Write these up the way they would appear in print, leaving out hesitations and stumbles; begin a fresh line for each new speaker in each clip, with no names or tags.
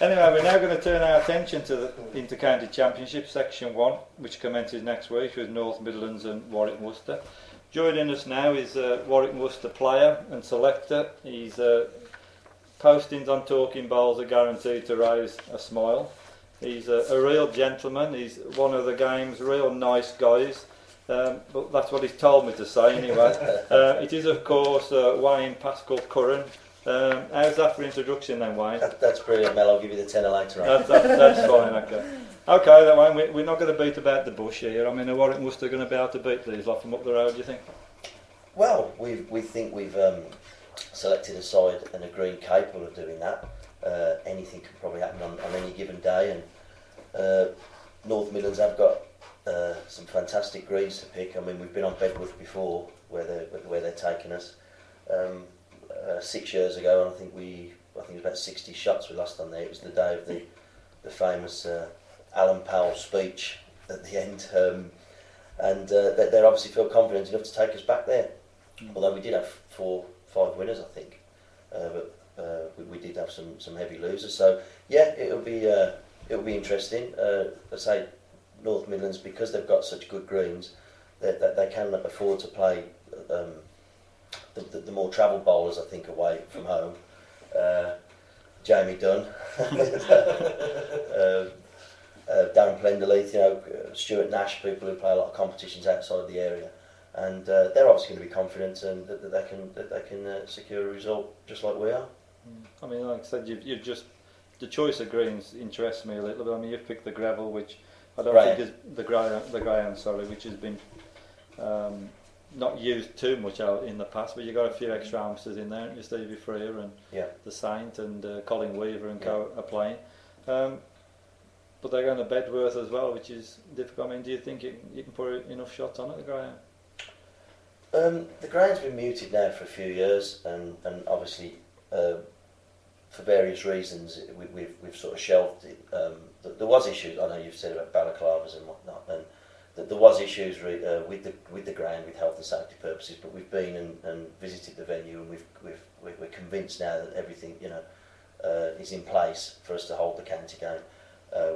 Anyway, we're now going to turn our attention to the Inter-County Championship Section 1, which commences next week with North Midlands and Warwick Worcester. Joining us now is Warwick Worcester player and selector. His postings on Talking Bowls are guaranteed to raise a smile. He's a real gentleman. He's one of the game's real nice guys. But that's what he's told me to say anyway. It is, of course, Wayne Pascal Curran. How's that for introduction then, Wayne?
That's brilliant, Mel. I'll give you the tenner later on.
That's fine, okay. Okay, then, Wayne, we're not going to beat about the bush here. I mean, are Warwick Worcester going to be able to beat these lot from up the road, do you think?
Well, we think we've selected a side and a green capable of doing that. Anything can probably happen on any given day, and North Midlands have got some fantastic greens to pick. I mean, we've been on Bedworth before, where they're taking us. 6 years ago, and I think it was about 60 shots we lost on there. It was the day of the famous Alan Powell speech at the end, and they obviously feel confident enough to take us back there. Although we did have 4-5 winners, I think, but we did have some heavy losers. So yeah, it'll be interesting. I say North Midlands, because they've got such good greens, that they can afford to play the more travelled bowlers, I think, away from home. Jamie Dunn, Darren Plenderleith, Stuart Nash, people who play a lot of competitions outside the area, and they're obviously going to be confident and that they can secure a result just like we are.
I mean, like I said, you've just, the choice of greens interests me a little bit. I mean, you've picked the gravel, which I don't think is the Graham, which has been not used too much out in the past, but you've got a few extra hamsters in there, you Stevie Freer and the Saint and Colin Weaver and co are playing. But they're going to Bedworth as well, which is difficult. I mean, do you think you can put enough shots on at the Graham?
The Graham's been muted now for a few years, and obviously for various reasons we've sort of shelved it. There was issues. I know you've said about balaclavas and whatnot, and there was issues with the ground, with health and safety purposes. But we've been and visited the venue, and we're convinced now that everything is in place for us to hold the county game.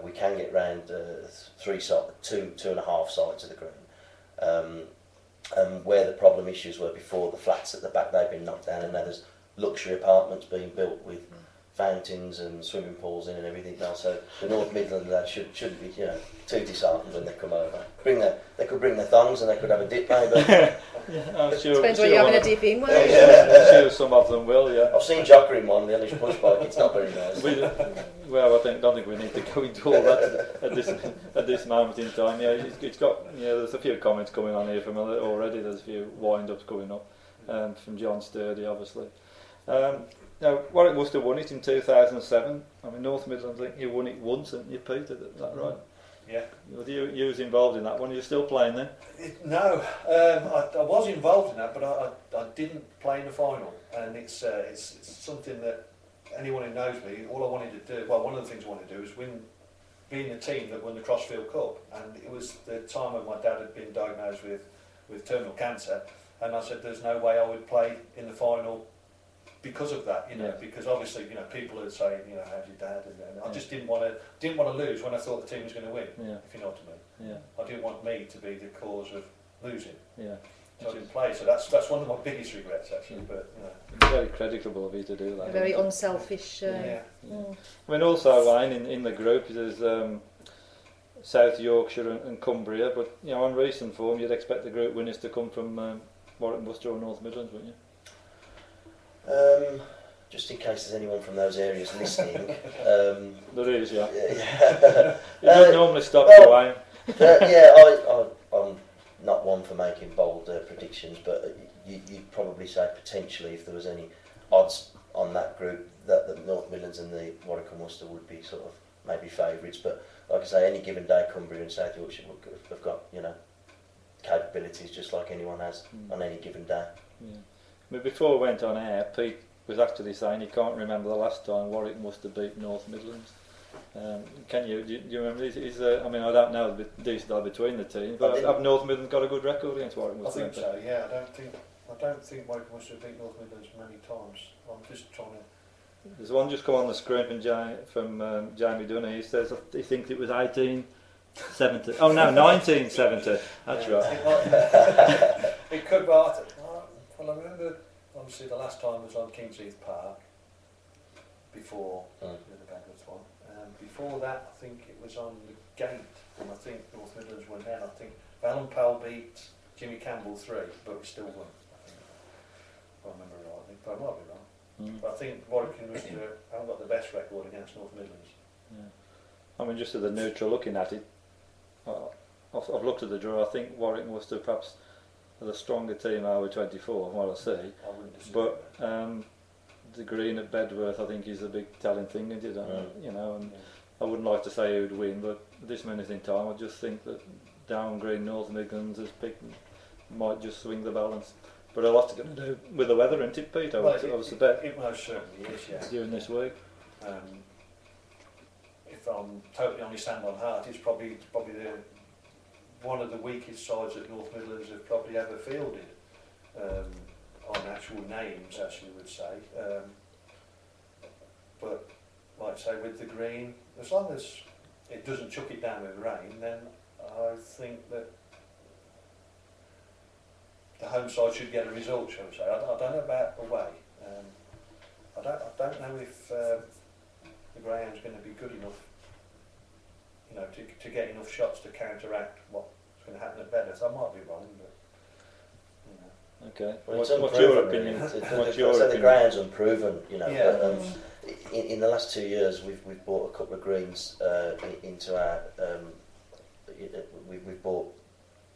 We can get round two and a half sides of the green. Where the problem issues were before, the flats at the back, they've been knocked down, and now there's luxury apartments being built with fountains and swimming pools in and everything else. So the North Midland lads shouldn't be too disheartened when they come over. They could bring their thongs and they could have a dip maybe.
I'm sure.
Depends what you're having a dip in.
I'm sure some of them will. Yeah.
I've seen Jocker in one, the English push bike. It's not very nice.
Well, I don't think we need to go into all that at this moment in time. Yeah, it's got. There's a few comments coming on here from already. There's a few wind-ups coming up from John Sturdy, obviously. Now, Warwick Worcester won it in 2007. I mean, North Midlands, I think you won it once, haven't you, Pete? Is that right?
Yeah.
You was involved in that one. Are you still playing then?
No, I was involved in that, but I didn't play in the final. And it's something that anyone who knows me, all I wanted to do, well, one of the things I wanted to do was being the team that won the Crossfield Cup. And it was the time when my dad had been diagnosed with terminal cancer, and I said there's no way I would play in the final because of that, because obviously, people are saying, how's your dad? And I just didn't want to lose when I thought the team was going to win. Yeah. If you know what I mean. Yeah. I didn't want me to be the cause of losing. Yeah. So I didn't play. So that's one of my biggest regrets actually. But
it's very creditable of you to do that.
Very unselfish.
I mean, also, Wayne, in the group there's South Yorkshire and Cumbria, but on recent form you'd expect the group winners to come from Warwick Worcester or North Midlands, wouldn't you?
Just in case there's anyone from those areas listening.
There is, yeah.
It
doesn't normally stop you, Wayne.
I'm not one for making bold predictions, but you'd probably say potentially if there was any odds on that group that the North Midlands and the Warwick and Worcester would be sort of maybe favourites. But like I say, any given day, Cumbria and South Yorkshire have got capabilities just like anyone has on any given day.
Yeah. But before we went on air, Pete was actually saying he can't remember the last time Warwick must have beat North Midlands. Can you? Do you remember? I mean, I don't know the detail between the teams, but have North Midlands got a good record against Warwick Worcester?
I think so. Yeah, I don't think Warwick Worcester have beat North Midlands many times. I'm just trying to
There's one just come on the screen from Jamie Dunne. He says he thinks it was 1870. Oh no, 1970. That's right.
It could be. Well, I remember obviously the last time was on Kingsheath Park before the Bedworth one. Before that, I think it was on the Gate, and I think North Midlands won then. I think Alan Powell beat Jimmy Campbell 3, but we still won. I think, if I remember rightly, but I might be wrong. But I think Warwick and Worcester haven't got the best record against North Midlands.
Yeah. I mean, just as a neutral looking at it, I've looked at the draw. I think Warwick and Worcester perhaps are the stronger team over 24, from what I see.
I wouldn't disagree.
But the green at Bedworth, I think, is a big telling thing, isn't it? You know, and I wouldn't like to say who'd win, but at this minute in time, I just think that down green North Midlands has picked might just swing the balance. But a lot's going to do with the weather, isn't it, Pete? I was a bet
It most certainly is, yeah.
during this week.
If I'm totally honest hand on heart, it's probably one of the weakest sides that North Midlands have probably ever fielded. On actual names, actually, would say. But, like I say, with the green, as long as it doesn't chuck it down with rain, then I think that the home side should get a result, shall we say. I don't know about away. I don't know if the Graham's going to be good enough, you know, to get enough shots to counteract what's going to happen at Bedworth. I might be wrong, but you know.
Okay.
Well,
What's your opinion? What's your opinion?
The Graham's unproven, you know.
Yeah.
But, in the last 2 years, we've bought a couple of greens into our. We've bought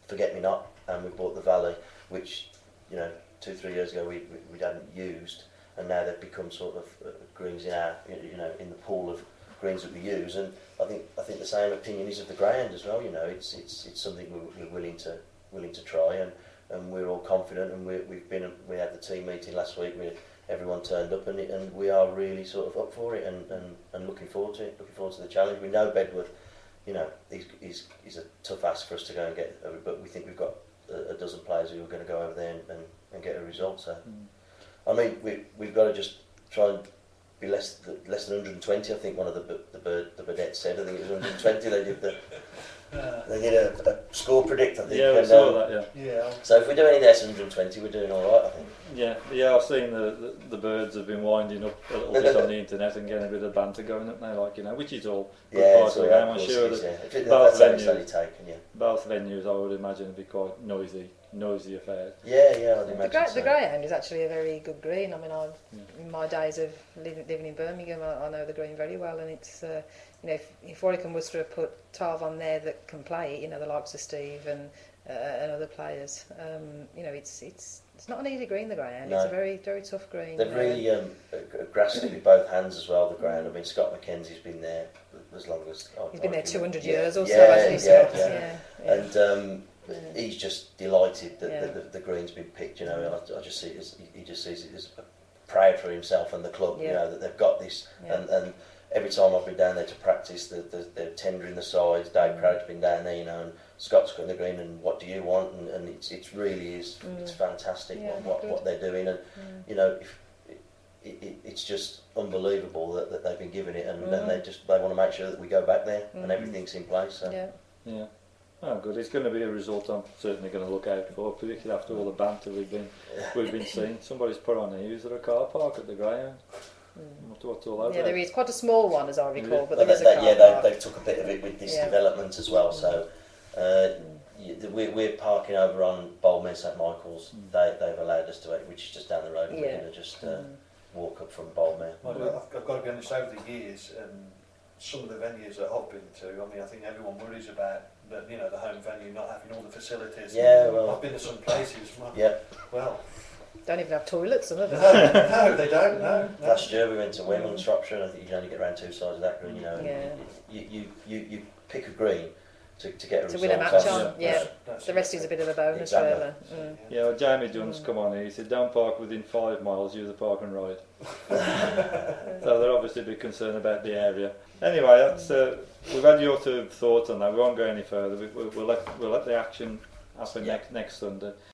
Forget Me Not, and we bought the Valley, which, you know, 2-3 years ago we hadn't used, and now they've become sort of greens in our, you know, in the pool of greens that we use. And I think the same opinion is of the Graham as well. You know, it's something we're willing to try, and we're all confident. And we had the team meeting last week. Everyone turned up, and we are really sort of up for it, and looking forward to it. Looking forward to the challenge. We know Bedworth, you know, is a tough ask for us to go and get, but we think we've got a dozen players who are going to go over there and get a result. So, I mean, we've got to just try and be less than 120. I think one of the Burdette said. I think it was 120. They did a score predict, I think.
Yeah, we saw that.
Yeah.
So if we do any less than 120, we're doing all right, I think.
Yeah. I've seen the birds have been winding up a little bit on the internet and getting a bit of banter going up now, like, you know, which is all good part of the game. I'm sure that both venues, I would imagine, would be quite noisy affairs.
Yeah, I'd imagine
The Greyhound is actually a very good green. I mean, in my days of living in Birmingham, I know the green very well, and it's you know, if Warwick and Worcester have put Tarv on there that can play it, you know, the likes of Steve and other players, you know, it's not an easy green, the Greyhound. No. It's a very, very tough green.
They've really grasped it with both hands as well, the Greyhound. I mean, Scott McKenzie's been there as long as...
He's been there 200 years or so, hasn't he, Scott?
Yeah. And he's just delighted that the green's been picked, you know. I just see it as, he just sees it as proud for himself and the club, you know, that they've got this. And every time I've been down there to practice, they're tendering the sides. Dave Crowd's been down there, you know, and Scott's got the green, and what do you want? And it's really is, it's fantastic what they're doing. And, you know, it's just unbelievable that they've been given it, and then they want to make sure that we go back there and everything's in place. So.
Yeah. Oh, good. It's going to be a result I'm certainly going to look out for, particularly after all the banter we've been seeing. Somebody's put on here, is there a car park at the Greyhound? What's all that?
Yeah, there is quite a small one, as I recall, but there is a car park.
They took a bit of it with this development as well. So we're parking over on Boldmere St Michael's. They've allowed us to, which is just down the road. We're going to just walk up from Boldmere.
Well, I've got to be honest. Over the years, some of the venues that I've been to, I mean, I think everyone worries about the home venue not having all the facilities.
Yeah, well,
I've been to some places. Well.
Don't even have toilets, some of them.
No, they don't. No.
Last year we went to Wemel and Shropshire, and I think you can only get around two sides of that green. You know, you pick a green to get a result.
To win a match on, the rest is a bit of a bonus, really.
Yeah, well, Jamie Dunn's come on here. He said, don't park within 5 miles, use the park and ride. So they're obviously a bit concerned about the area. Anyway, that's we've had your two thoughts on that. We won't go any further. We'll let the action happen next Sunday.